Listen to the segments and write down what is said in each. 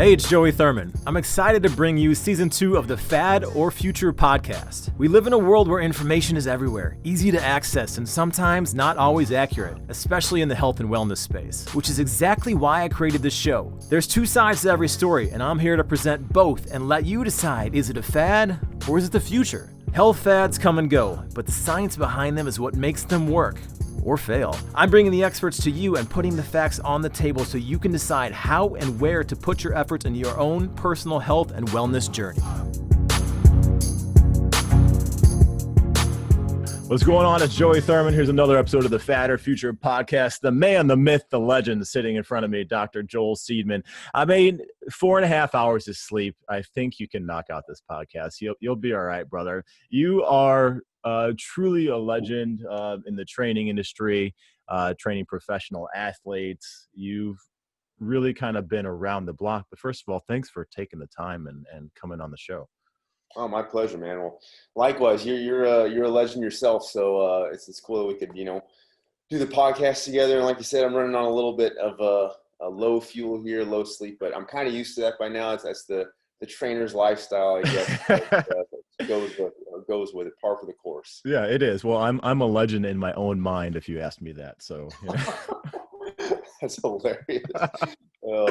Hey, it's Joey Thurman. I'm excited to bring you Season 2 of the Fad or Future podcast. We live in a world where information is everywhere, easy to access, and sometimes not always accurate, especially in the health and wellness space, which is exactly why I created this show. There's two sides to every story, and I'm here to present both and let you decide, is it a fad or is it the future? Health fads come and go, but the science behind them is what makes them work. Or fail. I'm bringing the experts to you and putting the facts on the table so you can decide how and where to put your efforts in your own personal health and wellness journey. What's going on? It's Joey Thurman. Here's another episode of the Fad or Future podcast. The man, the myth, the legend sitting in front of me, Dr. Joel Seedman. I mean, 4.5 hours of sleep. I think you can knock out this podcast. You'll be all right, brother. You are truly a legend in the training industry, training professional athletes. You've really kind of been around the block. But first of all, thanks for taking the time and coming on the show. Oh, my pleasure, man. Well, likewise, you're a legend yourself. So it's cool that we could, do the podcast together. And like you said, I'm running on a little bit of a low fuel here, low sleep, but I'm kind of used to that by now. That's the trainer's lifestyle, I guess. Goes with it, par for the course. Yeah, it is. Well, I'm a legend in my own mind, if you ask me that. So That's hilarious. Oh,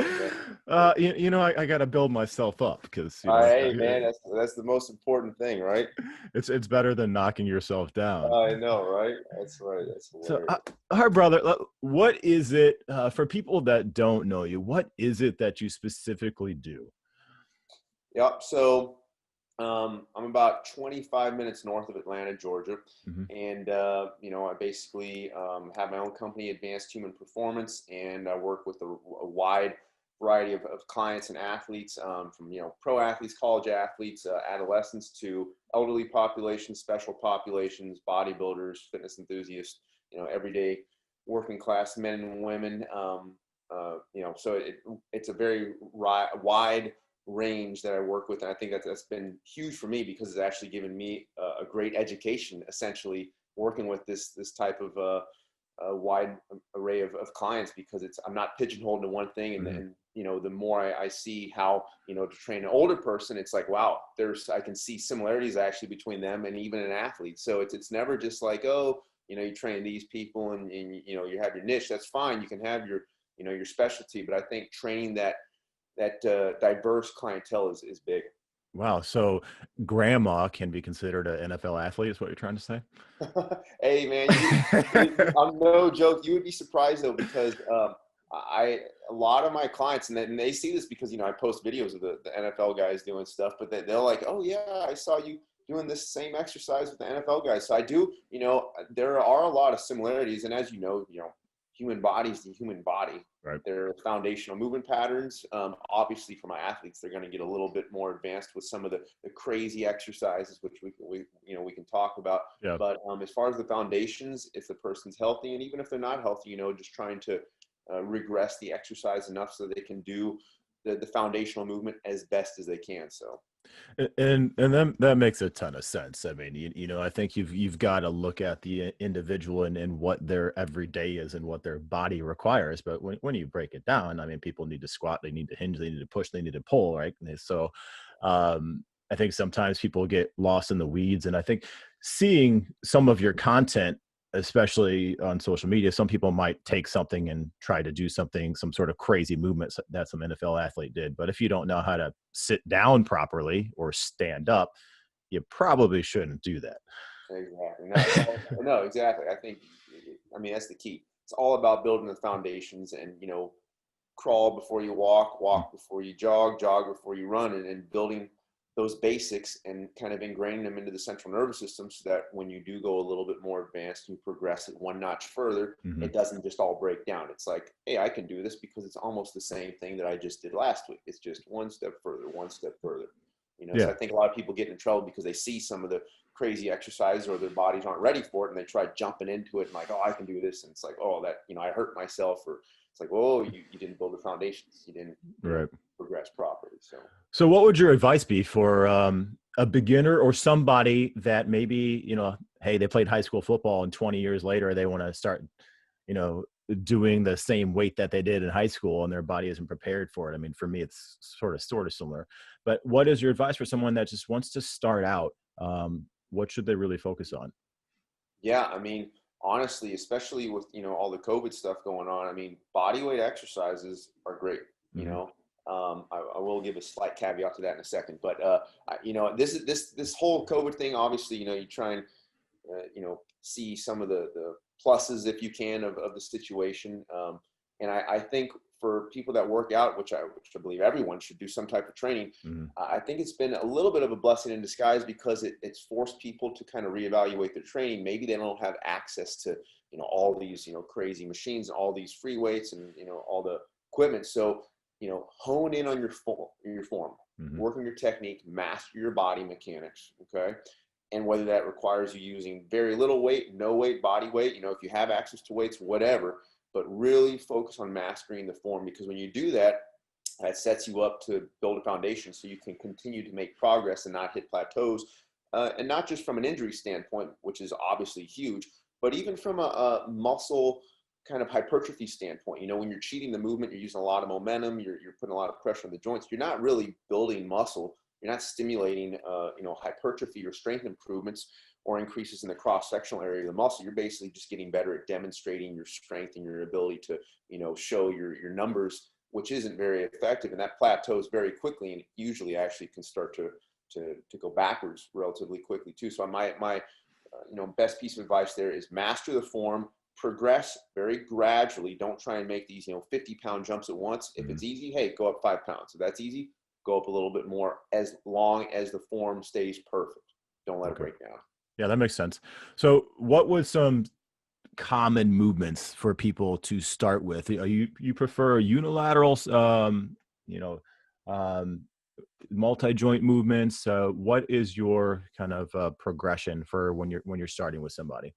man. I got to build myself up because. Hey, man, that's the most important thing, right? It's better than knocking yourself down. I know, right? That's right. That's hilarious. So, all right, brother, what is it for people that don't know you? What is it that you specifically do? Yep. So I'm about 25 minutes north of Atlanta, Georgia. Mm-hmm. And, I basically have my own company, Advanced Human Performance, and I work with a wide variety of clients and athletes, from, pro athletes, college athletes, adolescents to elderly populations, special populations, bodybuilders, fitness enthusiasts, everyday working class men and women. So it's a very wide range that I work with, and I think that's been huge for me because it's actually given me a great education, essentially working with this type of a wide array of clients, because I'm not pigeonholed to one thing. And, mm-hmm. and the more I see how to train an older person, it's like, wow, I can see similarities actually between them and even an athlete. So it's never just like, oh, you train these people and you have your niche. That's fine, you can have your your specialty, but I think training that diverse clientele is big. Wow. So grandma can be considered an NFL athlete is what you're trying to say? Hey, man, I'm no joke. You would be surprised though, because a lot of my clients, and they see this because, I post videos of the NFL guys doing stuff, but they're like, oh yeah, I saw you doing this same exercise with the NFL guys. So I do, there are a lot of similarities. And as human body is the human body. Right. Their foundational movement patterns. Obviously, for my athletes, they're going to get a little bit more advanced with some of the crazy exercises, which we can talk about. Yeah. But as far as the foundations, if the person's healthy, and even if they're not healthy, just trying to regress the exercise enough so they can do the foundational movement as best as they can. So. And then that makes a ton of sense. I mean, I think you've got to look at the individual and what their everyday is and what their body requires. But when you break it down, I mean, people need to squat, they need to hinge, they need to push, they need to pull, right? And so I think sometimes people get lost in the weeds. And I think seeing some of your content, especially on social media, some people might take something and try to do some sort of crazy movement that some NFL athlete did. But if you don't know how to sit down properly or stand up, you probably shouldn't do that. Exactly. No, exactly. I mean, that's the key. It's all about building the foundations and, crawl before you walk before you jog before you run, and building those basics and kind of ingraining them into the central nervous system so that when you do go a little bit more advanced, you progress it one notch further, mm-hmm. It doesn't just all break down. It's like, hey, I can do this because it's almost the same thing that I just did last week. It's just one step further. Yeah. So I think a lot of people get in trouble because they see some of the crazy exercises or their bodies aren't ready for it, and they try jumping into it and like, oh, I can do this. And it's like, oh, that, I hurt myself, or it's like, oh, you didn't build the foundations. You didn't progress properly. So what would your advice be for a beginner or somebody that maybe, hey, they played high school football and 20 years later, they want to start, doing the same weight that they did in high school and their body isn't prepared for it. I mean, for me, it's sort of similar. But what is your advice for someone that just wants to start out? What should they really focus on? Yeah, I mean, honestly, especially with, all the COVID stuff going on, I mean, body weight exercises are great, you Hmm. know. I will give a slight caveat to that in a second, but this whole COVID thing. Obviously, you try and see some of the pluses if you can of the situation. And I think for people that work out, which I believe everyone should do some type of training, Hmm. I think it's been a little bit of a blessing in disguise because it's forced people to kind of reevaluate their training. Maybe they don't have access to all these crazy machines and all these free weights and all the equipment. So hone in on your form, Hmm. work on your technique, master your body mechanics. Okay, and whether that requires you using very little weight, no weight, body weight, if you have access to weights, whatever, but really focus on mastering the form, because when you do that, that sets you up to build a foundation so you can continue to make progress and not hit plateaus. And not just from an injury standpoint, which is obviously huge, but even from a muscle kind of hypertrophy standpoint. When you're cheating the movement, you're using a lot of momentum, you're putting a lot of pressure on the joints. You're not really building muscle. You're not stimulating, hypertrophy or strength improvements or increases in the cross-sectional area of the muscle. You're basically just getting better at demonstrating your strength and your ability to, show your numbers, which isn't very effective. And that plateaus very quickly, and usually actually can start to go backwards relatively quickly too. So my best piece of advice there is master the form, progress very gradually. Don't try and make these 50-pound jumps at once. If Hmm. it's easy, hey, go up 5 pounds. If that's easy, go up a little bit more, as long as the form stays perfect. Don't let it Okay. break down. Yeah, that makes sense. So, what was some common movements for people to start with? You prefer unilateral, you know, um, multi-joint movements? What is your kind of progression for when you're starting with somebody?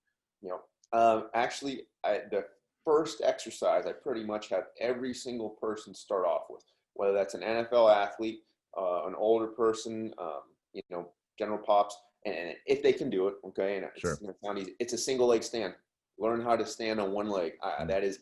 Actually, the first exercise I pretty much have every single person start off with, whether that's an NFL athlete, an older person, general pops, and if they can do it, okay, and it's Sure. sound easy. It's a single leg stand. Learn how to stand on one leg. Mm. That is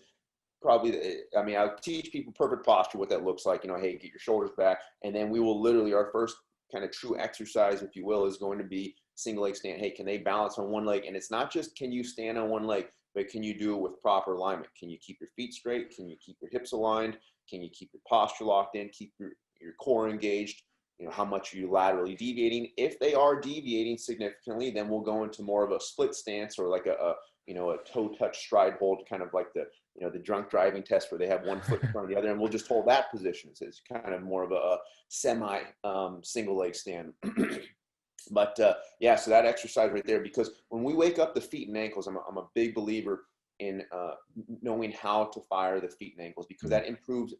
probably, I mean, I'll teach people perfect posture, what that looks like. Hey, get your shoulders back, and then we will literally, our first kind of true exercise, if you will, is going to be single leg stand. Hey, can they balance on one leg? And it's not just can you stand on one leg, but can you do it with proper alignment? Can you keep your feet straight? Can you keep your hips aligned? Can you keep your posture locked in? Keep your core engaged? How much are you laterally deviating? If they are deviating significantly, then we'll go into more of a split stance, or like a toe touch stride hold, kind of like the drunk driving test where they have one foot in front of the other, and we'll just hold that position. So it's kind of more of a semi single leg stand. But yeah, so that exercise right there, because when we wake up the feet and ankles, I'm a big believer in knowing how to fire the feet and ankles, because Mm. that improves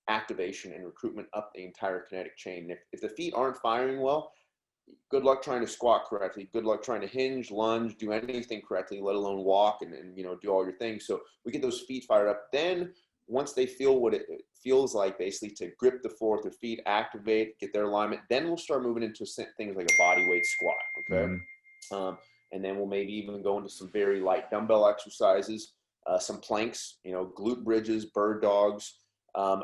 activation and recruitment up the entire kinetic chain. If the feet aren't firing well, good luck trying to squat correctly. Good luck trying to hinge, lunge, do anything correctly, let alone walk and do all your things. So we get those feet fired up. Then once they feel what it feels like, basically to grip the floor with their feet, activate, get their alignment, then we'll start moving into things like a body weight squat. Okay. Hmm. And then we'll maybe even go into some very light dumbbell exercises, some planks, glute bridges, bird dogs. Um,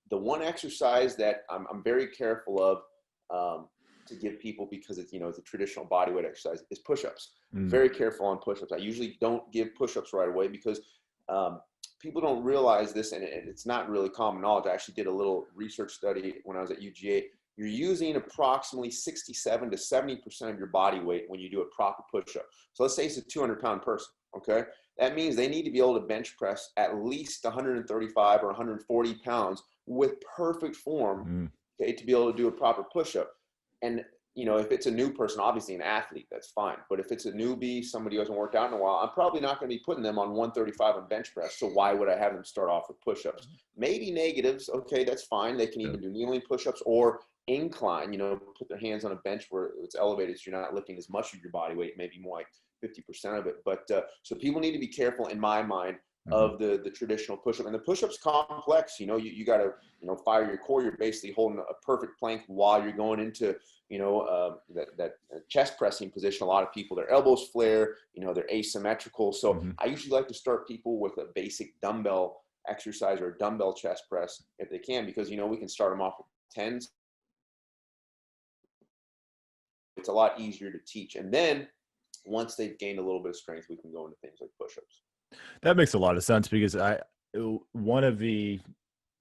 the one exercise that I'm very careful of, to give people, because it's a traditional bodyweight exercise, is push-ups. I'm Mm. very careful on push-ups. I usually don't give push-ups right away, because um, people don't realize this, and it's not really common knowledge. I actually did a little research study when I was at UGA. You're using approximately 67 to 70% of your body weight when you do a proper push-up. So let's say it's a 200-pound person, okay? That means they need to be able to bench press at least 135 or 140 pounds with perfect form, Mm. okay, to be able to do a proper push-up. And if it's a new person, obviously an athlete, that's fine. But if it's a newbie, somebody who hasn't worked out in a while, I'm probably not going to be putting them on 135 on bench press. So why would I have them start off with push-ups? Maybe negatives, okay, that's fine. They can Yeah. even do kneeling push-ups or incline, put their hands on a bench where it's elevated, so you're not lifting as much of your body weight, maybe more like 50% of it. But so people need to be careful, in my mind, Hmm. of the traditional push-up. And the push-up's complex. You got to, fire your core. You're basically holding a perfect plank while you're going into, that chest pressing position. A lot of people, their elbows flare, they're asymmetrical. So Hmm. I usually like to start people with a basic dumbbell exercise or a dumbbell chest press if they can, because, we can start them off with tens. It's a lot easier to teach. And then once they've gained a little bit of strength, we can go into things like push-ups. That makes a lot of sense because one of the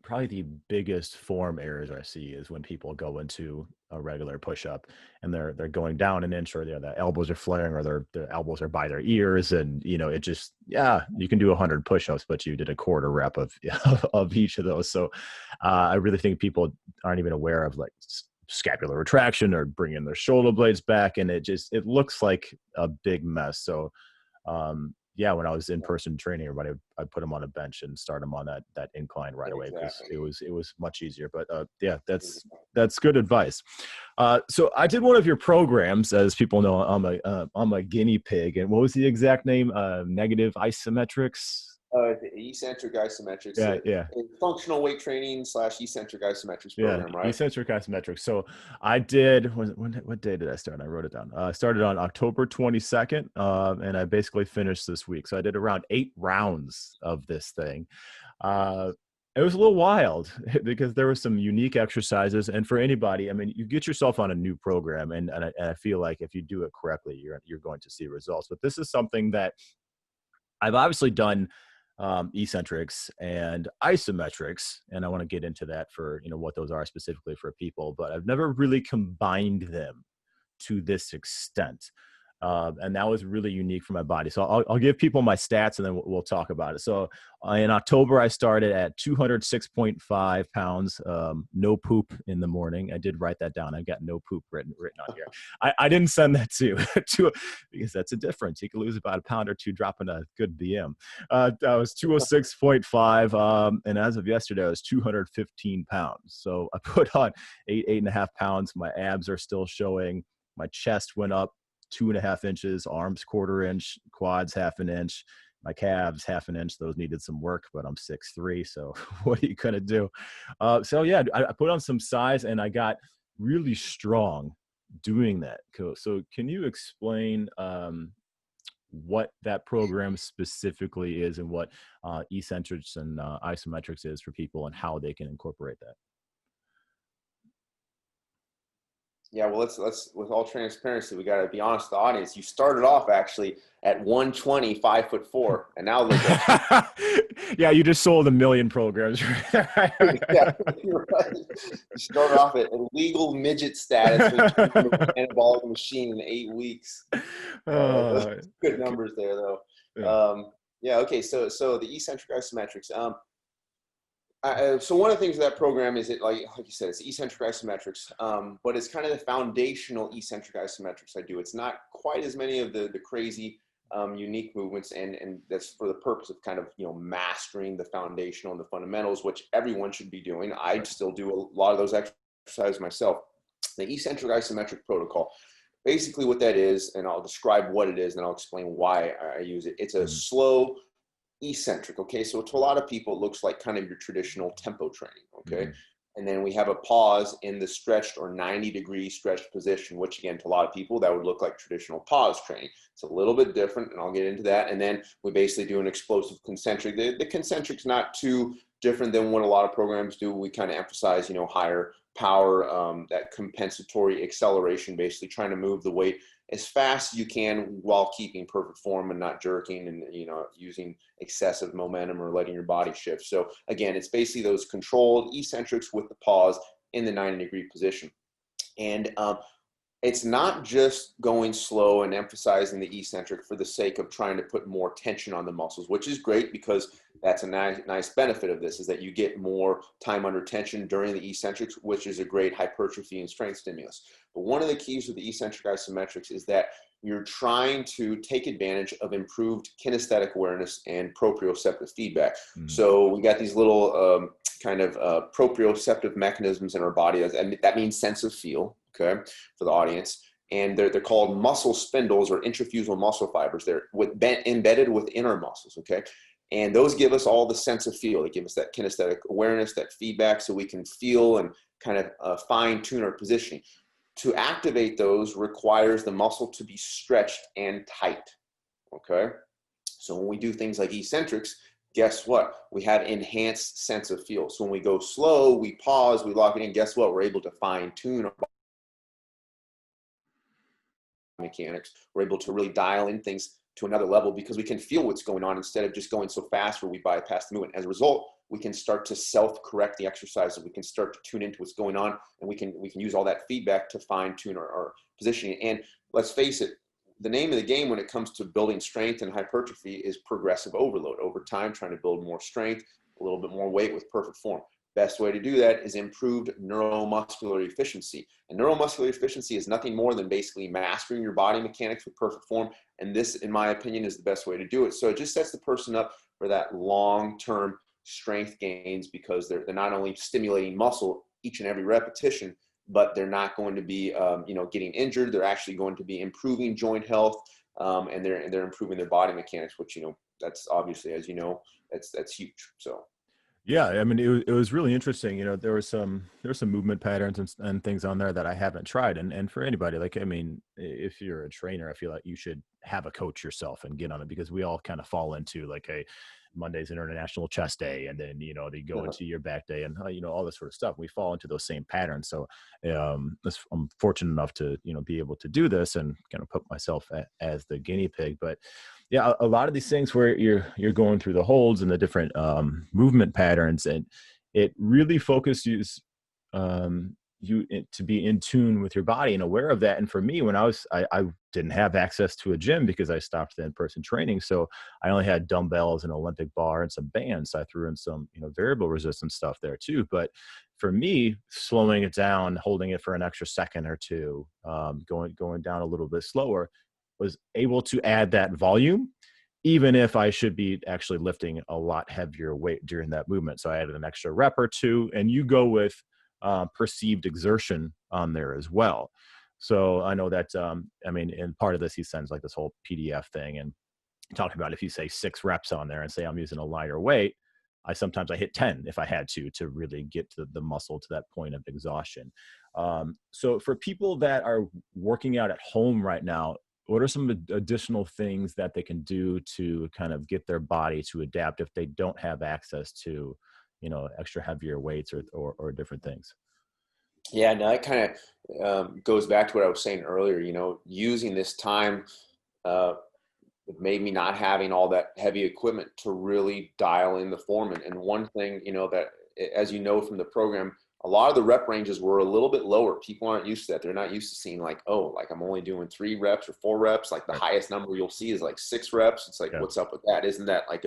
probably the biggest form errors I see is when people go into a regular push up and they're going down an inch, or the elbows are flaring, or their elbows are by their ears, and it just, yeah, you can do 100 push ups, but you did a quarter rep of of each of those. So I really think people aren't even aware of like scapular retraction or bringing their shoulder blades back, and it looks like a big mess. So yeah, when I was in person training everybody, I'd put them on a bench and start them on that incline right away, because Exactly. it was much easier. But yeah, that's good advice. So I did one of your programs. As people know, I'm a guinea pig. And what was the exact name? Negative isometrics. The eccentric isometrics, Yeah, yeah. functional weight training / eccentric isometrics Yeah, program, right? eccentric isometrics. So I did. What day did I start? I wrote it down. I started on October 22nd, and I basically finished this week. So I did around 8 rounds of this thing. Uh, it was a little wild because there were some unique exercises, and for anybody, I mean, you get yourself on a new program, and I feel like if you do it correctly, you're going to see results. But this is something that I've obviously done, eccentrics and isometrics, and I want to get into that for what those are specifically for people. But I've never really combined them to this extent. And that was really unique for my body. So I'll give people my stats, and then we'll talk about it. So in October, I started at 206.5 pounds, no poop in the morning. I did write that down. I got no poop written on here. I didn't send that to because that's a difference. You can lose about a pound or two dropping a good BM. I was 206.5, and as of yesterday, I was 215 pounds. So I put on 8.5 pounds. My abs are still showing. My chest went up 2.5 inches, arms 1/4 inch, quads 1/2 inch, my calves 1/2 inch. Those needed some work, but I'm 6'3", so what are you gonna do? So yeah, I put on some size, and I got really strong doing that. So can you explain what that program specifically is, and what eccentrics and isometrics is for people, and how they can incorporate that? Yeah, well, let's with all transparency, we got to be honest with the audience. You started off actually at 120, 5'4", and now look at you. Yeah, you just sold a million programs. Yeah, you're right. You started off at illegal midget status when you turned into an anabolic machine in 8 weeks. Those uh, are good numbers there, though. yeah. Yeah, okay. So the eccentric isometrics. So one of the things of that program is, it like you said, it's eccentric isometrics, but it's kind of the foundational eccentric isometrics I do. It's not quite as many of the crazy unique movements, and that's for the purpose of kind of mastering the foundational and the fundamentals, which everyone should be doing. I Right. still do a lot of those exercises myself. The eccentric isometric protocol, basically what that is, and I'll describe what it is, and I'll explain why I use it. It's a Mhm. slow eccentric. Okay, so to a lot of people it looks like kind of your traditional tempo training. Okay, Mhm. and then we have a pause in the stretched or 90-degree stretched position, which again, to a lot of people that would look like traditional pause training. It's a little bit different, and I'll get into that. And then we basically do an explosive concentric. The concentric's not too different than what a lot of programs do. We kind of emphasize higher power, that compensatory acceleration, basically trying to move the weight as fast as you can while keeping perfect form and not jerking and using excessive momentum or letting your body shift. So again, it's basically those controlled eccentrics with the pause in the 90-degree position. And it's not just going slow and emphasizing the eccentric for the sake of trying to put more tension on the muscles, which is great, because that's a nice benefit of this, is that you get more time under tension during the eccentrics, which is a great hypertrophy and strength stimulus. But one of the keys with the eccentric isometrics is that you're trying to take advantage of improved kinesthetic awareness and proprioceptive feedback. Mhm. So we got these little kind of proprioceptive mechanisms in our body, and that means sense of feel, okay, for the audience. And they're called muscle spindles or intrafusal muscle fibers. They're embedded within our muscles, okay? And those give us all the sense of feel. They give us that kinesthetic awareness, that feedback, so we can feel and kind of fine tune our positioning. To activate those requires the muscle to be stretched and tight, okay? So when we do things like eccentrics, guess what? We have enhanced sense of feel. So when we go slow, we pause, we lock it in, guess what? We're able to fine tune our mechanics. We're able to really dial in things to another level because we can feel what's going on instead of just going so fast where we bypass the movement. As a result, we can start to self-correct the exercises. We can start to tune into what's going on, and we can use all that feedback to fine-tune our positioning. And let's face it, the name of the game when it comes to building strength and hypertrophy is progressive overload. Over time, trying to build more strength, a little bit more weight with perfect form. Best way to do that is improved neuromuscular efficiency. And neuromuscular efficiency is nothing more than basically mastering your body mechanics with perfect form. And this, in my opinion, is the best way to do it. So it just sets the person up for that long-term strength gains because they're not only stimulating muscle each and every repetition, but they're not going to be, getting injured. They're actually going to be improving joint health, and they're improving their body mechanics, which, that's obviously, as you know, that's huge. So. Yeah, I mean, it was really interesting. There were some movement patterns and things on there that I haven't tried. And for anybody, like, I mean, if you're a trainer, I feel like you should have a coach yourself and get on it, because we all kind of fall into like, hey, Monday's International Chest Day, and then they go into your back day, and all this sort of stuff. We fall into those same patterns. So I'm fortunate enough to be able to do this and kind of put myself as the guinea pig. But yeah, a lot of these things where you're going through the holds and the different movement patterns, and it really focuses you to be in tune with your body and aware of that. And for me, when I didn't have access to a gym because I stopped the in-person training, so I only had dumbbells, an Olympic bar, and some bands. I threw in some variable resistance stuff there too. But for me, slowing it down, holding it for an extra second or two, going down a little bit slower, was able to add that volume, even if I should be actually lifting a lot heavier weight during that movement. So I added an extra rep or two, and you go with perceived exertion on there as well. So I know that, and part of this, he sends like this whole PDF thing and talking about if you say 6 reps on there and say I'm using a lighter weight, sometimes I hit 10 if I had to really get to the muscle to that point of exhaustion. So for people that are working out at home right now, what are some additional things that they can do to kind of get their body to adapt if they don't have access to, extra heavier weights or different things? Yeah, no, that kind of goes back to what I was saying earlier. Using this time made me not having all that heavy equipment to really dial in the form. And one thing, that, as you know from the program, a lot of the rep ranges were a little bit lower. People aren't used to that. They're not used to seeing like, oh, like I'm only doing 3 reps or 4 reps. Like the Right. highest number you'll see is like 6 reps. It's like, Yeah. what's up with that? Isn't that like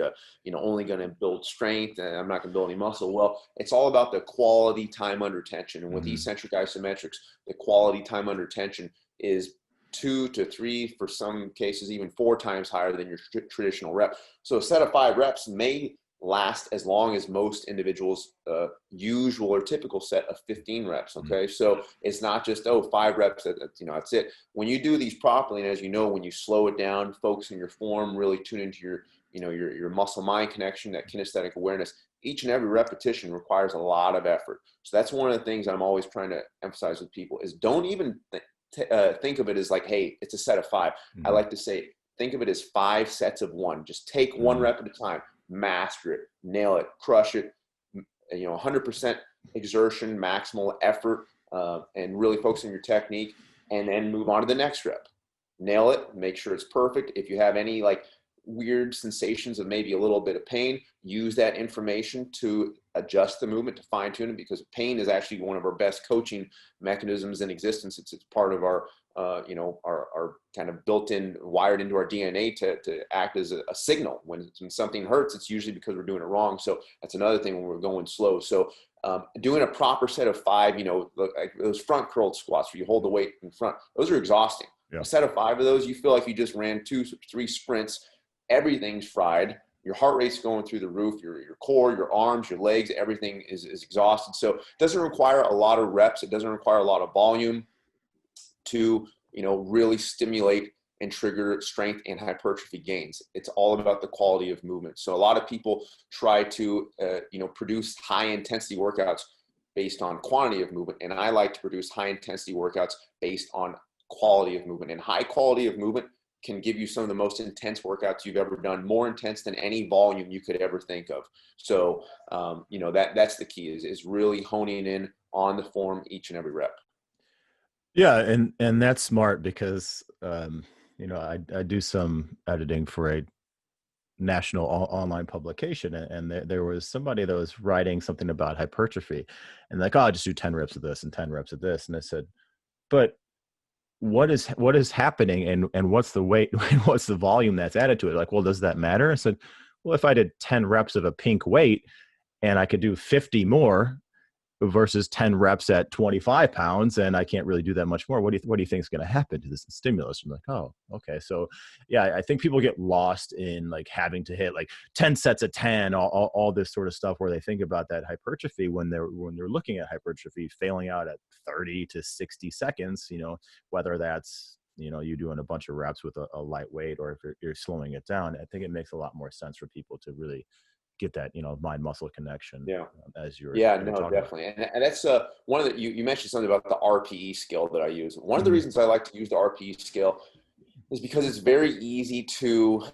only going to build strength and I'm not going to build any muscle? Well, it's all about the quality time under tension. And with Mm-hmm. eccentric isometrics, the quality time under tension is 2 to 3, for some cases, even 4 times higher than your traditional rep. So a set of 5 reps may last as long as most individuals' usual or typical set of 15 reps. Okay, so it's not just 5 reps. That's it. When you do these properly, and as you know, when you slow it down, focus on your form, really tune into your muscle-mind connection, that kinesthetic awareness. Each and every repetition requires a lot of effort. So that's one of the things I'm always trying to emphasize with people is don't even think of it as like, hey, it's a set of 5. I like to say, think of it as 5 sets of 1. Just take 1 rep at a time, master it, nail it, crush it, 100% exertion, maximal effort, and really focus on your technique, and then move on to the next rep. Nail it, make sure it's perfect. If you have any like weird sensations of maybe a little bit of pain, use that information to adjust the movement, to fine tune it, because pain is actually one of our best coaching mechanisms in existence. It's part of our our kind of built-in, wired into our DNA to act as a signal. When something hurts, it's usually because we're doing it wrong. So that's another thing when we're going slow. So doing a proper set of 5, like those front curled squats where you hold the weight in front, those are exhausting. Yeah. A set of 5 of those, you feel like you just ran 2, 3 sprints. Everything's fried. Your heart rate's going through the roof. Your core, your arms, your legs, everything is exhausted. So it doesn't require a lot of reps. It doesn't require a lot of volume to really stimulate and trigger strength and hypertrophy gains. It's all about the quality of movement. So a lot of people try to, produce high intensity workouts based on quantity of movement. And I like to produce high intensity workouts based on quality of movement. And high quality of movement can give you some of the most intense workouts you've ever done, more intense than any volume you could ever think of. So, that's the key is really honing in on the form each and every rep. Yeah, and that's smart because I do some editing for a national online publication, and there was somebody that was writing something about hypertrophy, and like, oh, I just do 10 reps of this and 10 reps of this, and I said, but what is happening, and what's the weight and what's the volume that's added to it? Like, well, does that matter? I said, well, if I did 10 reps of a pink weight and I could do 50 more versus 10 reps at 25 pounds, and I can't really do that much more. What do you think is going to happen to this stimulus? I'm like, oh, okay. So yeah, I think people get lost in like having to hit like 10 sets of 10, all this sort of stuff, where they think about that hypertrophy when they're looking at hypertrophy failing out at 30 to 60 seconds, whether that's, you doing a bunch of reps with a light weight, or if you're slowing it down. I think it makes a lot more sense for people to really get that, mind muscle connection, Yeah. as you were Yeah, kind of no, talking about. definitely. And that's one of the, you mentioned something about the RPE scale that I use. One of the Mhm. reasons I like to use the RPE scale is because it's very easy to,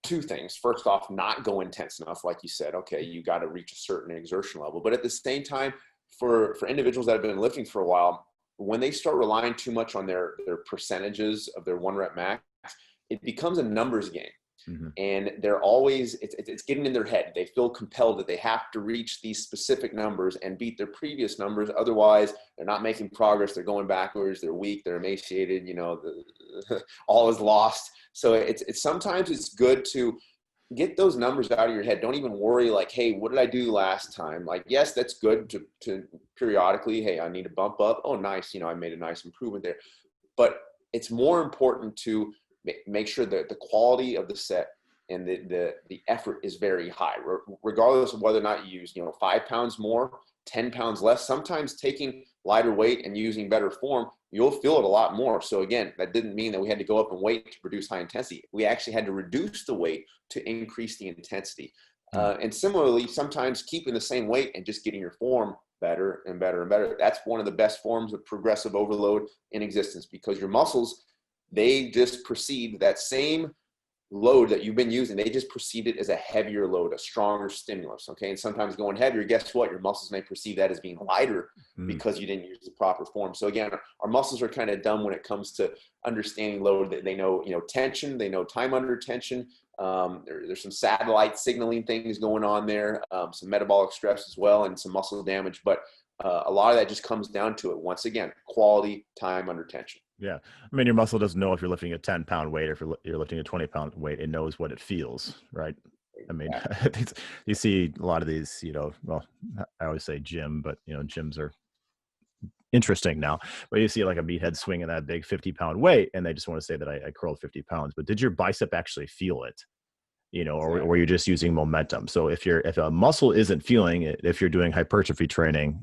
two things. First off, not go intense enough. Like you said, okay, you got to reach a certain exertion level. But at the same time, for individuals that have been lifting for a while, when they start relying too much on their percentages of their 1 rep max, it becomes a numbers game. Mhm. And they're always, it's getting in their head. They feel compelled that they have to reach these specific numbers and beat their previous numbers. Otherwise, they're not making progress. They're going backwards. They're weak. They're emaciated. All is lost. So it's sometimes it's good to get those numbers out of your head. Don't even worry like, hey, what did I do last time? Like, yes, that's good to periodically, hey, I need to bump up. Oh, nice. I made a nice improvement there. But it's more important to make sure that the quality of the set and the effort is very high, regardless of whether or not you use 5 pounds more, 10 pounds less. Sometimes taking lighter weight and using better form, you'll feel it a lot more. So again, that didn't mean that we had to go up in weight to produce high intensity. We actually had to reduce the weight to increase the intensity. Mm. And similarly, sometimes keeping the same weight and just getting your form better and better and better. That's one of the best forms of progressive overload in existence, because your muscles, they just perceive that same load that you've been using, they just perceive it as a heavier load, a stronger stimulus. Okay. And sometimes going heavier, guess what? Your muscles may perceive that as being lighter Mm. because you didn't use the proper form. So again, our muscles are kind of dumb when it comes to understanding load. They know, tension, they know time under tension. There's some satellite signaling things going on there, some metabolic stress as well, and some muscle damage. But a lot of that just comes down to it. Once again, quality, time under tension. Yeah. I mean, your muscle doesn't know if you're lifting a 10-pound weight or if you're lifting a 20-pound weight. It knows what it feels, right? I mean, Exactly. you see a lot of these, well, I always say gym, but, gyms are interesting now. But you see like a meathead swinging that big 50-pound weight, and they just want to say that I curled 50 pounds. But did your bicep actually feel it? Or were Exactly. you just using momentum? So if a muscle isn't feeling it, if you're doing hypertrophy training,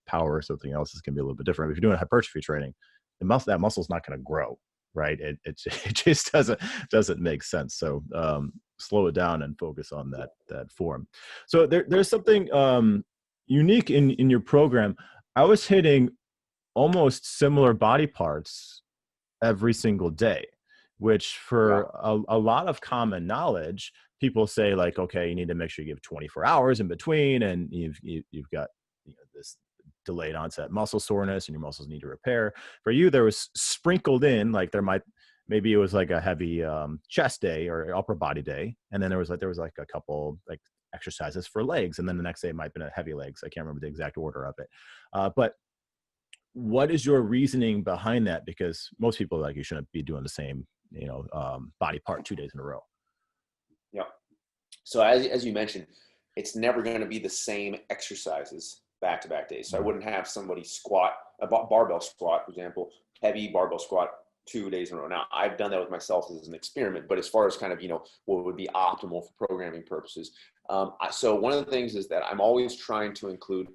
power or something else is going to be a little bit different. If you're doing hypertrophy training, that muscle's not going to grow, right? It just doesn't make sense. So slow it down and focus on that form. So there's something unique in your program. I was hitting almost similar body parts every single day, which Yeah. for a lot of common knowledge, people say like, okay, you need to make sure you give 24 hours in between, and you've got this delayed onset muscle soreness and your muscles need to repair. For you, there was sprinkled in, like maybe it was like a heavy chest day or upper body day, and then there was like a couple like exercises for legs, and then the next day might have been a heavy legs. I can't remember the exact order of it, but what is your reasoning behind that? Because most people are like, you shouldn't be doing the same, body part 2 days in a row. Yeah. So as you mentioned, it's never going to be the same exercises back to back days. So I Mhm. wouldn't have somebody squat a barbell squat, for example, heavy barbell squat 2 days in a row. Now I've done that with myself as an experiment, but as far as kind of what would be optimal for programming purposes, so one of the things is that I'm always trying to include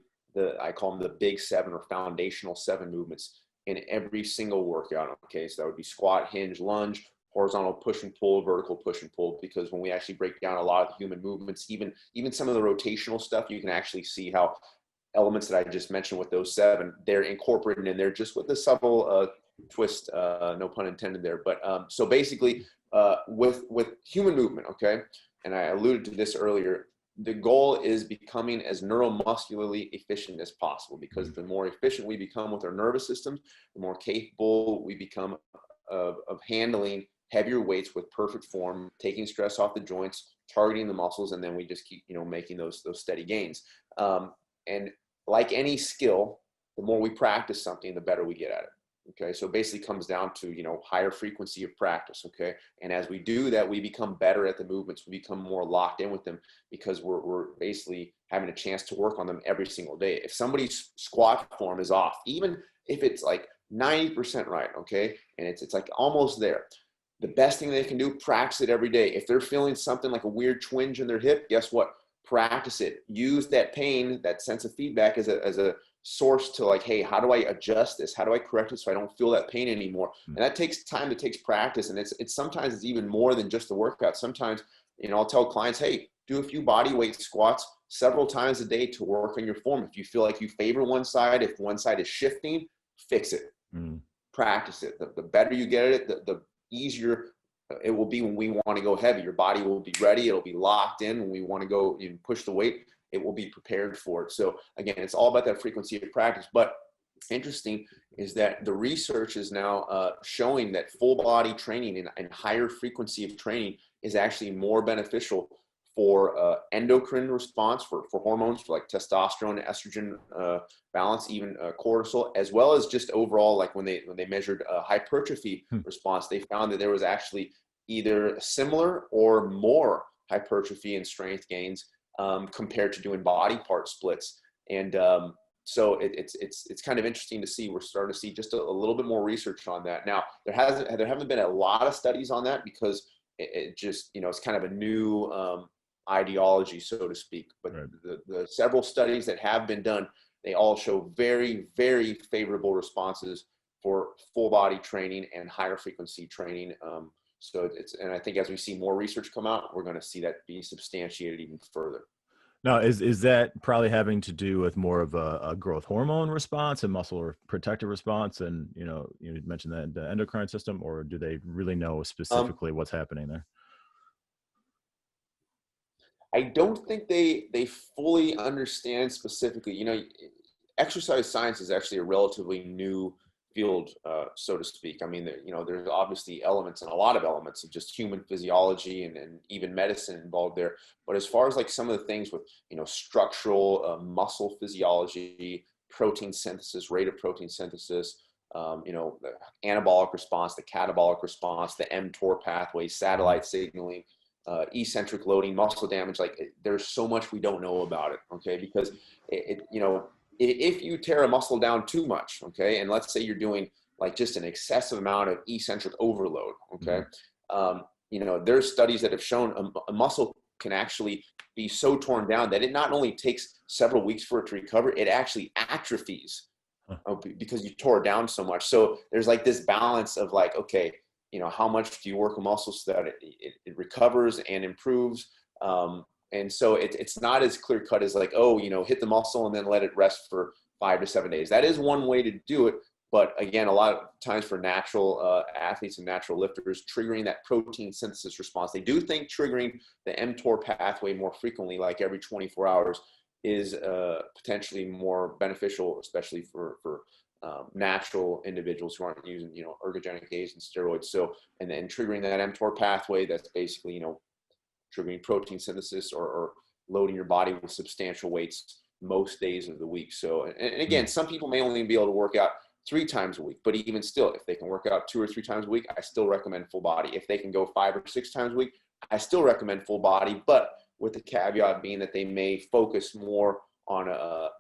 I call them the big seven or foundational seven movements in every single workout. Okay, so that would be squat, hinge, lunge, horizontal push and pull, vertical push and pull, because when we actually break down a lot of the human movements, even some of the rotational stuff, you can actually see how elements that I just mentioned with those 7, they're incorporated in there just with the subtle twist, no pun intended there. But so basically, with human movement, okay, and I alluded to this earlier, the goal is becoming as neuromuscularly efficient as possible, because the more efficient we become with our nervous systems, the more capable we become of handling heavier weights with perfect form, taking stress off the joints, targeting the muscles, and then we just keep, making those steady gains. And like any skill, the more we practice something, the better we get at it. Okay, so it basically comes down to, higher frequency of practice. Okay, and as we do that, we become better at the movements. We become more locked in with them, because we're basically having a chance to work on them every single day. If somebody's squat form is off, even if it's like 90% right, okay, and it's like almost there, the best thing they can do, practice it every day. If they're feeling something like a weird twinge in their hip, guess what? Practice it. Use that pain, that sense of feedback as a source to, like, hey, how do I adjust this? How do I correct it so I don't feel that pain anymore? And that takes time. It takes practice. And it's sometimes it's even more than just the workout. Sometimes, I'll tell clients, hey, do a few body weight squats several times a day to work on your form. If you feel like you favor one side, if one side is shifting, fix it. Practice it. The better you get at it, the easier it will be when we want to go heavy. Your body will be ready. It'll be locked in when we want to go push the weight. It will be prepared for it. So again, it's all about that frequency of practice. But interesting is that the research is now showing that full body training and higher frequency of training is actually more beneficial for endocrine response, for hormones, for like testosterone, estrogen balance, even cortisol, as well as just overall, like when they measured hypertrophy response, they found that there was actually either similar or more hypertrophy and strength gains compared to doing body part splits. And so it's kind of interesting to see. We're starting to see just a little bit more research on that. Now, there haven't been a lot of studies on that, because it just, it's kind of a new ideology, so to speak. But Right. the several studies that have been done, they all show very, very favorable responses for full body training and higher frequency training. So and I think as we see more research come out, we're going to see that be substantiated even further. Now, is that probably having to do with more of a growth hormone response and muscle protective response? And, you mentioned that the endocrine system, or do they really know specifically what's happening there? I don't think they fully understand specifically. Exercise science is actually a relatively new field, so to speak. I mean, there's obviously elements, and a lot of elements of just human physiology and even medicine involved there. But as far as like some of the things with, structural muscle physiology, protein synthesis, rate of protein synthesis, the anabolic response, the catabolic response, the mTOR pathway, satellite signaling, eccentric loading, muscle damage, like there's so much we don't know about it. Okay. Because if you tear a muscle down too much, okay, and let's say you're doing like just an excessive amount of eccentric overload, okay, there's studies that have shown a muscle can actually be so torn down that it not only takes several weeks for it to recover, it actually atrophies because you tore it down so much. So there's like this balance of like, okay, how much do you work a muscle so that it recovers and improves? And so it's not as clear cut as like, oh, hit the muscle and then let it rest for 5 to 7 days. That is one way to do it. But again, a lot of times for natural athletes and natural lifters, triggering that protein synthesis response, they do think triggering the mTOR pathway more frequently, like every 24 hours, is potentially more beneficial, especially for natural individuals who aren't using, ergogenic aids and steroids. So, and then triggering that mTOR pathway, that's basically, triggering protein synthesis or loading your body with substantial weights most days of the week. So, and again, some people may only be able to work out 3 times a week, but even still, if they can work out 2 or 3 times a week, I still recommend full body. If they can go 5 or 6 times a week, I still recommend full body, but with the caveat being that they may focus more on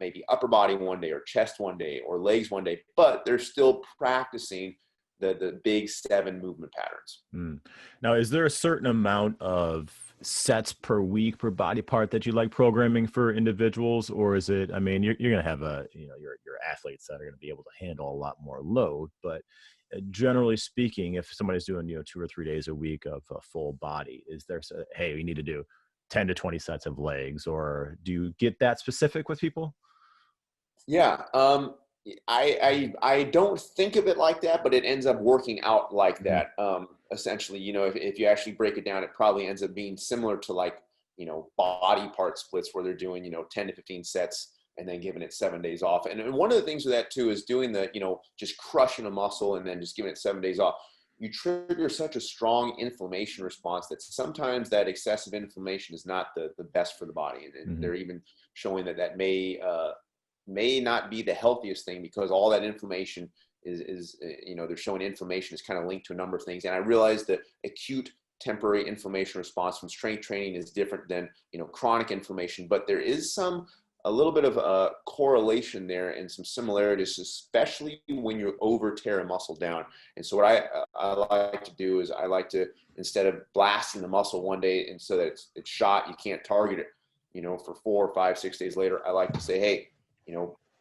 maybe upper body one day or chest one day or legs one day, but they're still practicing the big 7 movement patterns. Now, is there a certain amount of sets per week per body part that you like programming for individuals, or is it? I mean, you're going to have your athletes that are going to be able to handle a lot more load, but generally speaking, if somebody's doing 2 or 3 days a week of a full body, is there hey, we need to do 10 to 20 sets of legs, or do you get that specific with people? Yeah. I don't think of it like that, but it ends up working out like Hmm. that. Essentially, if you actually break it down, it probably ends up being similar to like, body part splits where they're doing, 10 to 15 sets and then giving it 7 days off. And one of the things with that too is doing the, just crushing a muscle and then just giving it 7 days off. You trigger such a strong inflammation response that sometimes that excessive inflammation is not the best for the body. And Hmm. they're even showing that may not be the healthiest thing because all that inflammation is they're showing inflammation is kind of linked to a number of things. And I realize that acute temporary inflammation response from strength training is different than chronic inflammation, but there is a little bit of a correlation there and some similarities, especially when you over tear a muscle down. And so what I like to do is I like to, instead of blasting the muscle one day and so that it's shot, you can't target it, for 4 or 5, 6 days later, I like to say, hey,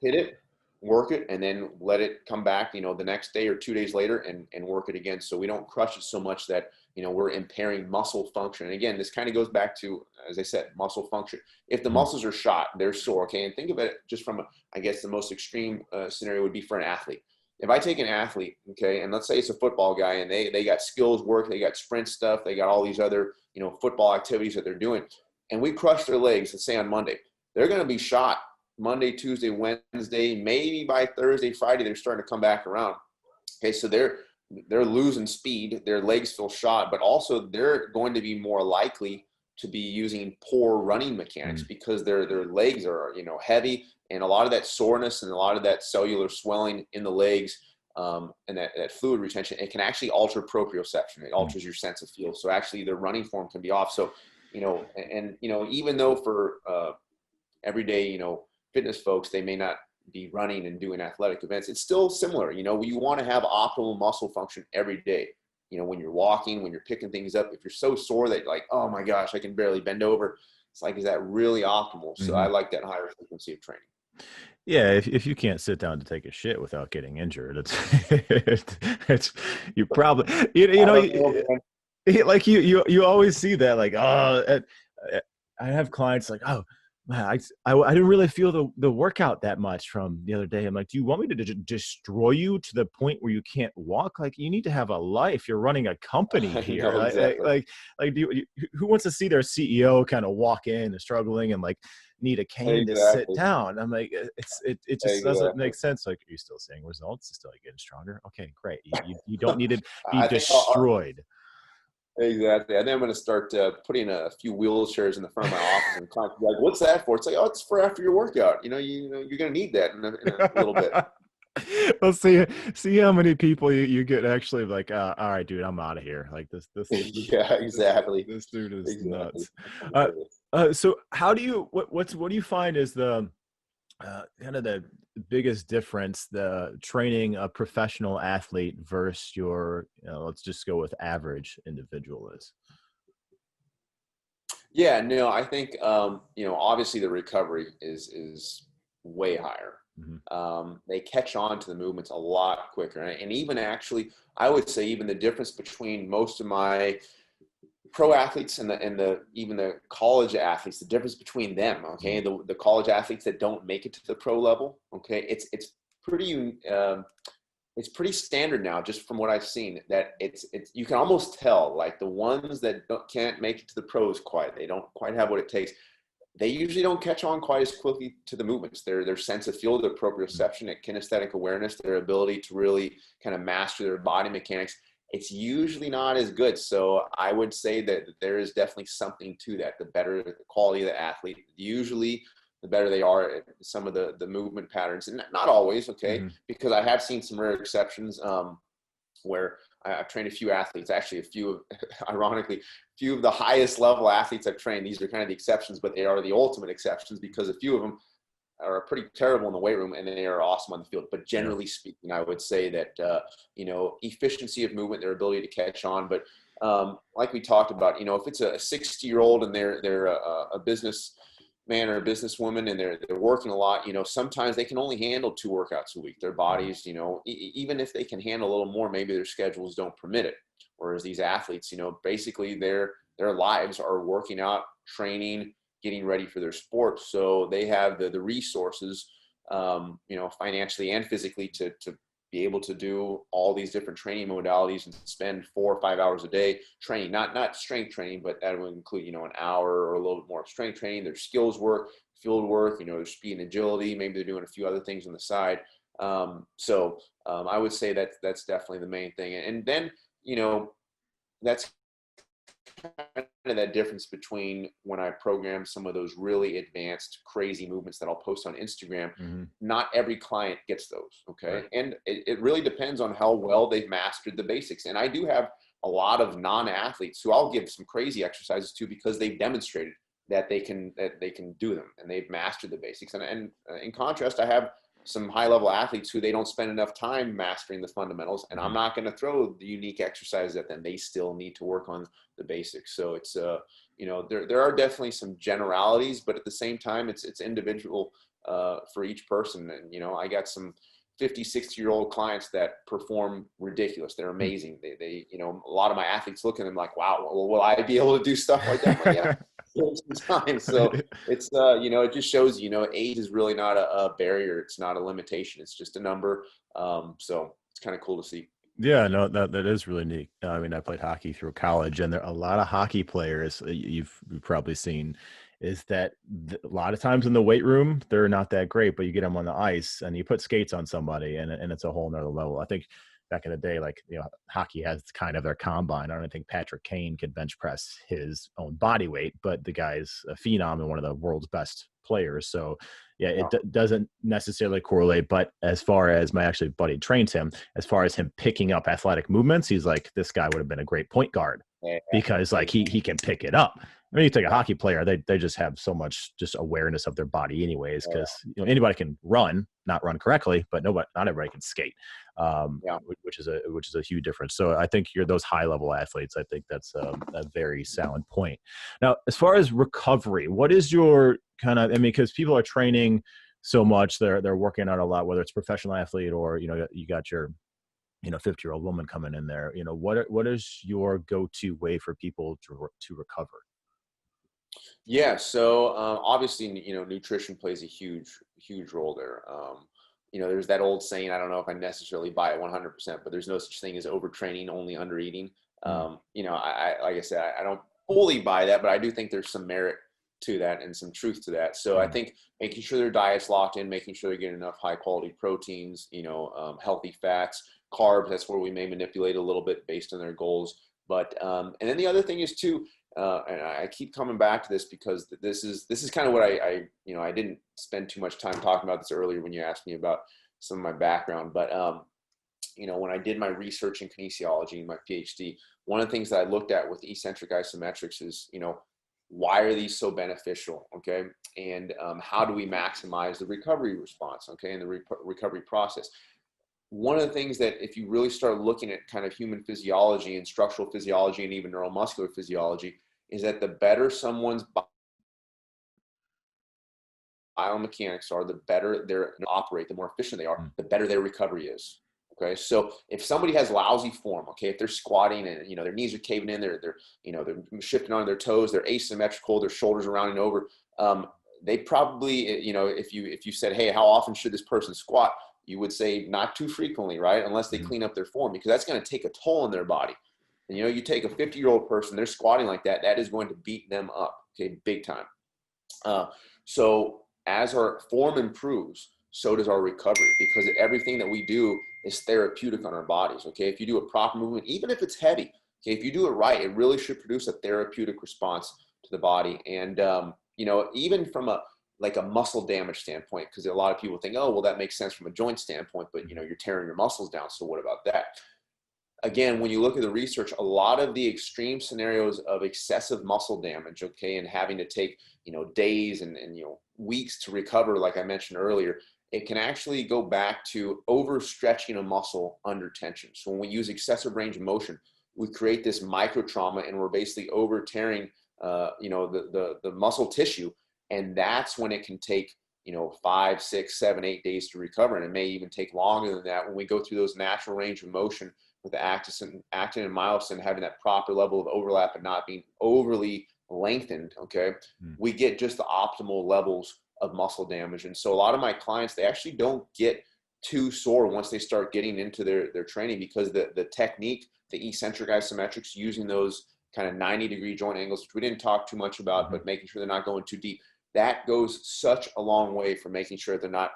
hit it, work it, and then let it come back, the next day or 2 days later and work it again. So we don't crush it so much that, we're impairing muscle function. And again, this kind of goes back to, as I said, muscle function. If the Hmm. muscles are shot, they're sore. Okay. And think of it just from, I guess the most extreme scenario would be for an athlete. If I take an athlete, okay, and let's say it's a football guy and they got skills work, they got sprint stuff, they got all these other, football activities that they're doing, and we crush their legs, let's say on Monday, they're going to be shot Monday, Tuesday, Wednesday, maybe by Thursday, Friday, they're starting to come back around. Okay, so they're losing speed, their legs feel shot, but also they're going to be more likely to be using poor running mechanics because their legs are heavy, and a lot of that soreness and a lot of that cellular swelling in the legs, and that fluid retention, it can actually alter proprioception. It alters your sense of feel. So actually, their running form can be off. So even though for everyday fitness folks, they may not be running and doing athletic events, it's still similar. You want to have optimal muscle function every day. When you're walking, when you're picking things up, if you're so sore that like, oh my gosh, I can barely bend over, it's like, is that really optimal? So Hmm. I like that higher frequency of training. Yeah, if you can't sit down to take a shit without getting injured, it's it's you probably I don't know, man. like you always see that like I have clients like, oh man, I didn't really feel the workout that much from the other day. I'm like, do you want me to destroy you to the point where you can't walk? Like, you need to have a life. You're running a company I here. know exactly. Who wants to see their CEO kind of walk in and struggling and like need a cane to sit Exactly. down? I'm like, it just doesn't Exactly. make sense. Like, are you still seeing results? Still getting stronger? Okay, great. You don't need to be I think destroyed. exactly. I think I'm going to start putting a few wheelchairs in the front of my office, and clients will be like, "What's that for?" It's like, "Oh, it's for after your workout. You're going to need that in a little bit." Well, see how many people you get actually like, all right, dude, I'm out of here. Like Yeah, exactly. this dude is Exactly. nuts. That's Uh, hilarious. so how do you what do you find is the kind of the biggest difference, the training a professional athlete versus your, let's just go with average individual is? Yeah, no, I think obviously the recovery is way higher. Hmm. They catch on to the movements a lot quicker, and even actually, I would say even the difference between most of my pro athletes and the even the college athletes, the difference between them, okay, the college athletes that don't make it to the pro level, okay, pretty it's pretty standard now, just from what I've seen, that it's you can almost tell like the ones that can't make it to the pros quite, they don't quite have what it takes. They usually don't catch on quite as quickly to the movements. Their sense of field, their proprioception, their kinesthetic awareness, their ability to really kind of master their body mechanics, it's usually not as good. So I would say that there is definitely something to that. The better the quality of the athlete, usually the better they are at some of the movement patterns, and not always, okay, Hmm. because I have seen some rare exceptions, where I've trained a few athletes, actually a few of, ironically, few of the highest level athletes I've trained. These are kind of the exceptions, but they are the ultimate exceptions because a few of them are pretty terrible in the weight room and they are awesome on the field. But Yeah. generally speaking, I would say that, efficiency of movement, their ability to catch on, but like we talked about, if it's a 60-year-old and they're a business man or a businesswoman and they're working a lot, sometimes they can only handle 2 workouts a week. Their bodies, even if they can handle a little more, maybe their schedules don't permit it. Whereas these athletes, basically their lives are working out, training, getting ready for their sport. So they have the resources, financially and physically to be able to do all these different training modalities and spend 4 or 5 hours a day training, not strength training, but that would include, an hour or a little bit more of strength training, their skills work, field work, their speed and agility, maybe they're doing a few other things on the side. I would say that's definitely the main thing. And then, that's kind of that difference between when I program some of those really advanced, crazy movements that I'll post on Instagram. Mm-hmm. Not every client gets those. Okay. Right. And it really depends on how well they've mastered the basics. And I do have a lot of non-athletes who I'll give some crazy exercises to because they've demonstrated that they can do them and they've mastered the basics. And in contrast, I have some high level athletes who they don't spend enough time mastering the fundamentals, and I'm not going to throw the unique exercises at them. They still need to work on the basics. So it's there are definitely some generalities, but at the same time it's individual for each person. And I got some 50, 60-year-old clients that perform ridiculous. They're amazing. They a lot of my athletes look at them like, wow, well, will I be able to do stuff like that? Like, yeah. Time. So it's it just shows age is really not a barrier. It's not a limitation. It's just a number. So it's kind of cool to see. Yeah, no, that is really neat. I mean, I played hockey through college, and there are a lot of hockey players you've probably seen is that a lot of times in the weight room, they're not that great, but you get them on the ice and you put skates on somebody and it's a whole nother level. I think back in the day, like, hockey has kind of their combine. I don't think Patrick Kane could bench press his own body weight, but the guy's a phenom and one of the world's best players. So yeah, it doesn't necessarily correlate, but as far as my actually buddy trains him, as far as him picking up athletic movements, he's like, this guy would have been a great point guard because like he can pick it up. I mean, you take a hockey player, they just have so much just awareness of their body anyways, because anybody can not run correctly, but not everybody can skate, which is a huge difference. So I think you're those high level athletes. I think that's a very sound point. Now, as far as recovery, what is your kind of, I mean, because people are training so much, they're working out a lot, whether it's professional athlete or, you got your 50-year-old woman coming in there, what is your go-to way for people to recover? Yeah. So obviously, nutrition plays a huge role there. There's that old saying, I don't know if I necessarily buy it 100%, but there's no such thing as overtraining, only undereating. I like I said, I don't fully buy that, but I do think there's some merit to that and some truth to that. So I think making sure their diet's locked in, making sure they're getting enough high quality proteins, healthy fats, carbs, that's where we may manipulate a little bit based on their goals. But and then the other thing is too, and I keep coming back to this because this is kind of what I didn't spend too much time talking about this earlier when you asked me about some of my background, but when I did my research in kinesiology and my PhD, one of the things that I looked at with eccentric isometrics is, why are these so beneficial? Okay. And how do we maximize the recovery response? Okay. And the recovery process. One of the things that if you really start looking at kind of human physiology and structural physiology and even neuromuscular physiology is that the better someone's biomechanics are, the better they're operate, the more efficient they are, the better their recovery is. Okay. So if somebody has lousy form, okay, if they're squatting and, their knees are caving in, they're shifting on their toes, they're asymmetrical, their shoulders are rounding over. They probably, if you said, hey, how often should this person squat? You would say not too frequently, right? Unless they clean up their form, because that's going to take a toll on their body. And, you take a 50-year-old person, they're squatting like that, that is going to beat them up, okay, big time. So as our form improves, so does our recovery, because everything that we do is therapeutic on our bodies, okay? If you do a proper movement, even if it's heavy, okay, if you do it right, it really should produce a therapeutic response to the body. And, even from a muscle damage standpoint, because a lot of people think, oh, well, that makes sense from a joint standpoint, but, you're tearing your muscles down, so what about that? Again, when you look at the research, a lot of the extreme scenarios of excessive muscle damage, okay, and having to take, days and weeks to recover, like I mentioned earlier, it can actually go back to overstretching a muscle under tension. So when we use excessive range of motion, we create this micro trauma, and we're basically over tearing, the muscle tissue. And that's when it can take, 5, 6, 7, 8 days to recover. And it may even take longer than that when we go through those natural range of motion with the actin and myosin having that proper level of overlap and not being overly lengthened. Okay. We get just the optimal levels of muscle damage. And so a lot of my clients, they actually don't get too sore once they start getting into their training, because the technique, the eccentric isometrics, using those kind of 90-degree joint angles, which we didn't talk too much about, but making sure they're not going too deep, that goes such a long way for making sure they're not,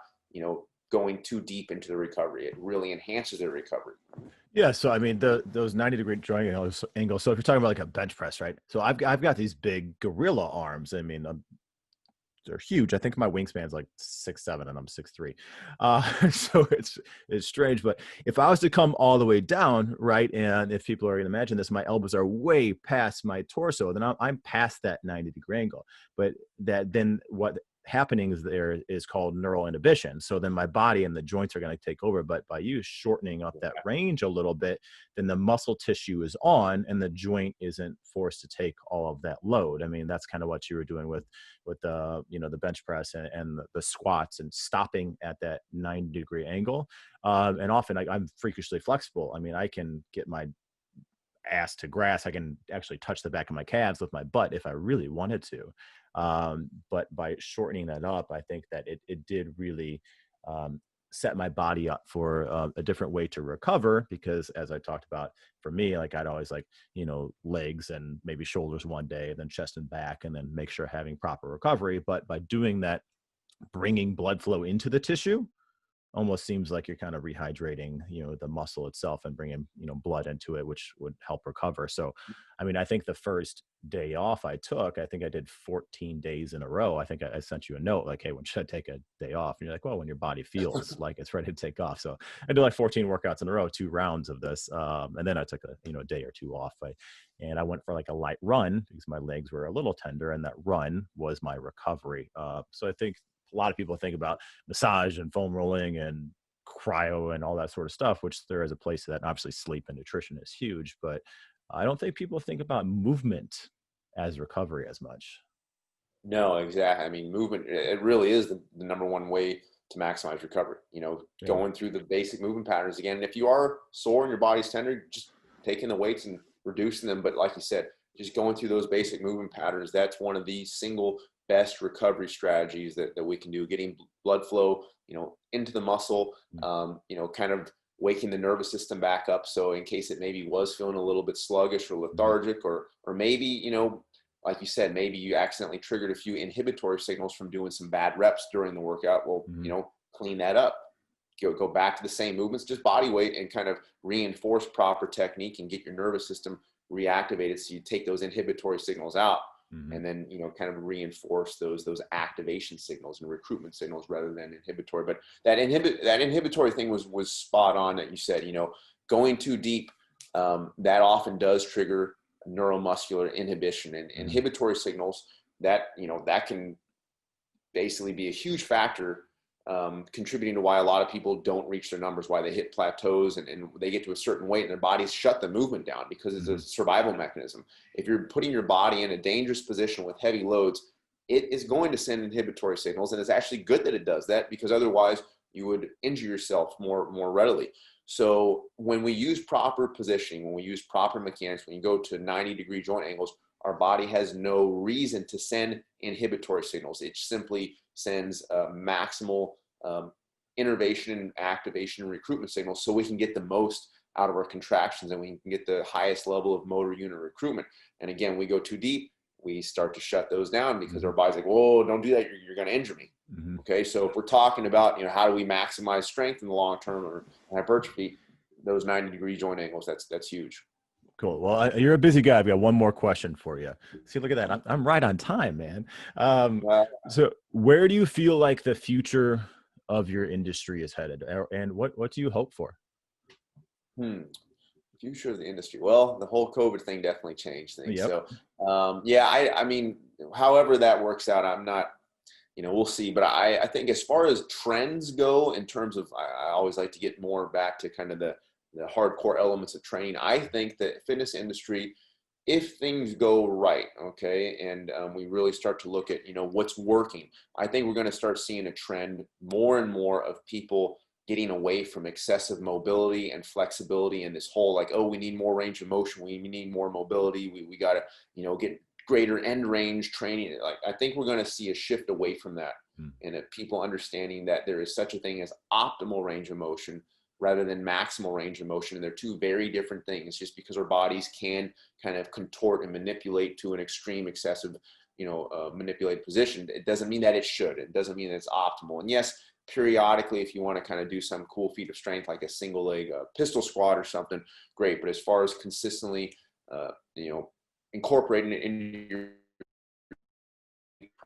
going too deep into the recovery. It really enhances their recovery. Yeah, so I mean those 90-degree joint angles. So if you're talking about like a bench press, right? So I've got these big gorilla arms. I mean, they're huge. I think my wingspan's like 6'7" and I'm 6'3". So it's strange. But if I was to come all the way down, right, and if people are going to imagine this, my elbows are way past my torso, then I'm past that 90-degree angle. But then what happening is there is called neural inhibition. So then my body and the joints are going to take over. But by you shortening up that range a little bit, then the muscle tissue is on and the joint isn't forced to take all of that load. I mean, that's kind of what you were doing with the the bench press and the squats, and stopping at that 90-degree angle. And often I'm freakishly flexible. I mean, I can get my ass to grass. I can actually touch the back of my calves with my butt if I really wanted to. But by shortening that up, I think that it did really set my body up for a different way to recover, because as I talked about, for me, like I'd always legs and maybe shoulders one day, and then chest and back, and then make sure having proper recovery. But by doing that, bringing blood flow into the tissue almost seems like you're kind of rehydrating, the muscle itself, and bringing, blood into it, which would help recover. So, I mean, I think the first day off I took, I think I did 14 days in a row. I think I sent you a note like, hey, when should I take a day off? And you're like, well, when your body feels like it's ready to take off. So I did like 14 workouts in a row, 2 rounds of this. And then I took a day or two off. And I went for like a light run because my legs were a little tender, and that run was my recovery. So I think a lot of people think about massage and foam rolling and cryo and all that sort of stuff, which there is a place for that. And obviously sleep and nutrition is huge, but I don't think people think about movement as recovery as much. No, exactly. I mean, movement, it really is the number one way to maximize recovery. Going through the basic movement patterns again. And if you are sore and your body's tender, just taking the weights and reducing them. But like you said, just going through those basic movement patterns, that's one of the single best recovery strategies that we can do. Getting blood flow, into the muscle, kind of waking the nervous system back up. So in case it maybe was feeling a little bit sluggish or lethargic, or maybe, like you said, maybe you accidentally triggered a few inhibitory signals from doing some bad reps during the workout. Well, clean that up. Go back to the same movements, just body weight, and kind of reinforce proper technique and get your nervous system reactivated. So you take those inhibitory signals out, and then, kind of reinforce those activation signals and recruitment signals rather than inhibitory. But that inhibitory thing was spot on that you said, going too deep, that often does trigger neuromuscular inhibition, and inhibitory signals that can basically be a huge factor, contributing to why a lot of people don't reach their numbers, why they hit plateaus and they get to a certain weight and their bodies shut the movement down, because it's a survival mechanism. If you're putting your body in a dangerous position with heavy loads, it is going to send inhibitory signals, and it's actually good that it does that, because otherwise you would injure yourself more readily. So when we use proper positioning, when we use proper mechanics, when you go to 90-degree joint angles, our body has no reason to send inhibitory signals. It simply sends maximal innervation, activation, and recruitment signals, so we can get the most out of our contractions and we can get the highest level of motor unit recruitment. And again, we go too deep, we start to shut those down, because our body's like, whoa, don't do that, you're going to injure me. Okay, so if we're talking about, how do we maximize strength in the long term or hypertrophy, those 90-degree joint angles, that's huge. Cool. Well, you're a busy guy. I've got one more question for you. See, look at that. I'm right on time, man. So where do you feel like the future of your industry is headed, and what do you hope for? Future of the industry. Well, the whole COVID thing definitely changed things. Yep. So, I mean, however that works out, I'm not, we'll see. But I think as far as trends go, in terms of, I always like to get more back to kind of the the hardcore elements of training. I think that fitness industry, if things go right, okay, and we really start to look at, what's working, I think we're going to start seeing a trend more and more of people getting away from excessive mobility and flexibility and this whole like, oh, we need more range of motion, we need more mobility, we got to, get greater end range training. Like, I think we're going to see a shift away from that, and that people understanding that there is such a thing as optimal range of motion rather than maximal range of motion. And they're two very different things. Just because our bodies can kind of contort and manipulate to an extreme, excessive, manipulated position, it doesn't mean that it should. It doesn't mean that it's optimal. And yes, periodically, if you want to kind of do some cool feat of strength, like a single leg pistol squat or something, great. But as far as consistently, incorporating it into your,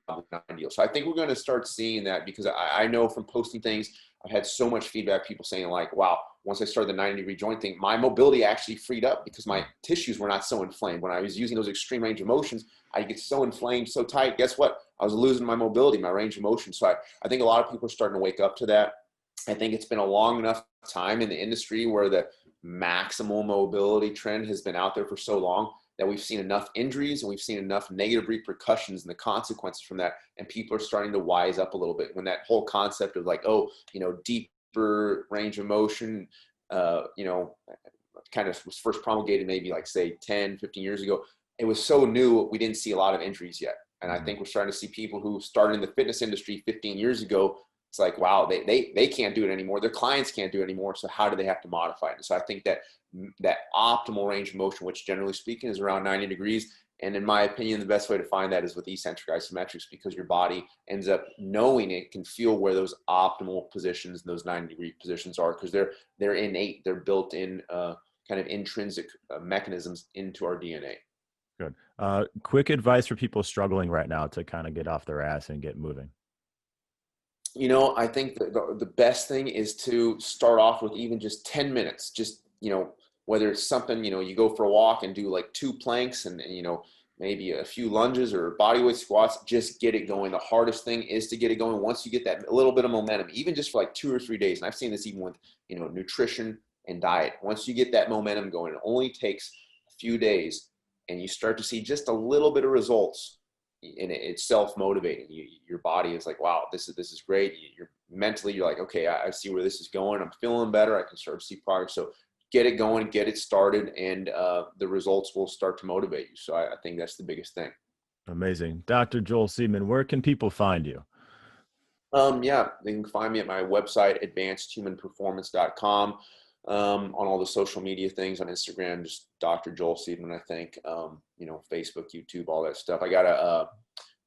probably not ideal. So I think we're going to start seeing that, because I know from posting things, I've had so much feedback, people saying like, wow, once I started the 90-degree joint thing, my mobility actually freed up because my tissues were not so inflamed. When I was using those extreme range of motions, I get so inflamed, so tight. Guess what? I was losing my mobility, my range of motion. So I think a lot of people are starting to wake up to that. I think it's been a long enough time in the industry where the maximal mobility trend has been out there for so long that we've seen enough injuries and we've seen enough negative repercussions and the consequences from that. And people are starting to wise up a little bit when that whole concept of like, oh, deeper range of motion, kind of was first promulgated maybe like say 10, 15 years ago. It was so new, we didn't see a lot of injuries yet. And I think we're starting to see people who started in the fitness industry 15 years ago. It's like, wow, they can't do it anymore. Their clients can't do it anymore. So how do they have to modify it? And so I think that optimal range of motion, which generally speaking is around 90 degrees. And in my opinion, the best way to find that is with eccentric isometrics, because your body ends up knowing, it can feel where those optimal positions and those 90-degree positions are, because they're innate, they're built in kind of intrinsic mechanisms into our DNA. Good. Quick advice for people struggling right now to kind of get off their ass and get moving. I think the best thing is to start off with even just 10 minutes, just, whether it's something, you go for a walk and do like 2 planks and maybe a few lunges or bodyweight squats, just get it going. The hardest thing is to get it going. Once you get that little bit of momentum, even just for like 2 or 3 days. And I've seen this even with, nutrition and diet. Once you get that momentum going, it only takes a few days and you start to see just a little bit of results. And it's self-motivating. Your body is like, wow, this is great. You're mentally, you're like, okay, I see where this is going. I'm feeling better. I can start to see progress. So get it going, get it started, and the results will start to motivate you. So I think that's the biggest thing. Amazing. Dr. Joel Seedman, where can people find you? Yeah, they can find me at my website, advancedhumanperformance.com. On all the social media things on Instagram, just Dr. Joel Seedman, I think, Facebook, YouTube, all that stuff. I got a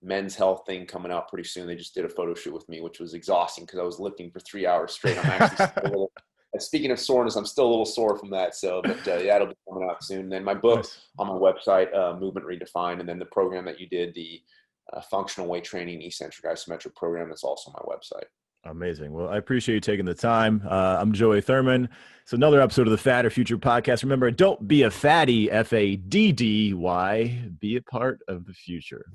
men's health thing coming out pretty soon. They just did a photo shoot with me, which was exhausting because I was lifting for 3 hours straight. I'm actually still a little, speaking of soreness, I'm still a little sore from that. So, but yeah, it'll be coming out soon. And then my book on my website, Movement Redefined, and then the program that you did, the functional weight training eccentric isometric program, that's also on my website. Amazing. Well, I appreciate you taking the time. I'm Joey Thurman. It's another episode of the Fat or Future podcast. Remember, don't be a fatty, FADDY. Be a part of the future.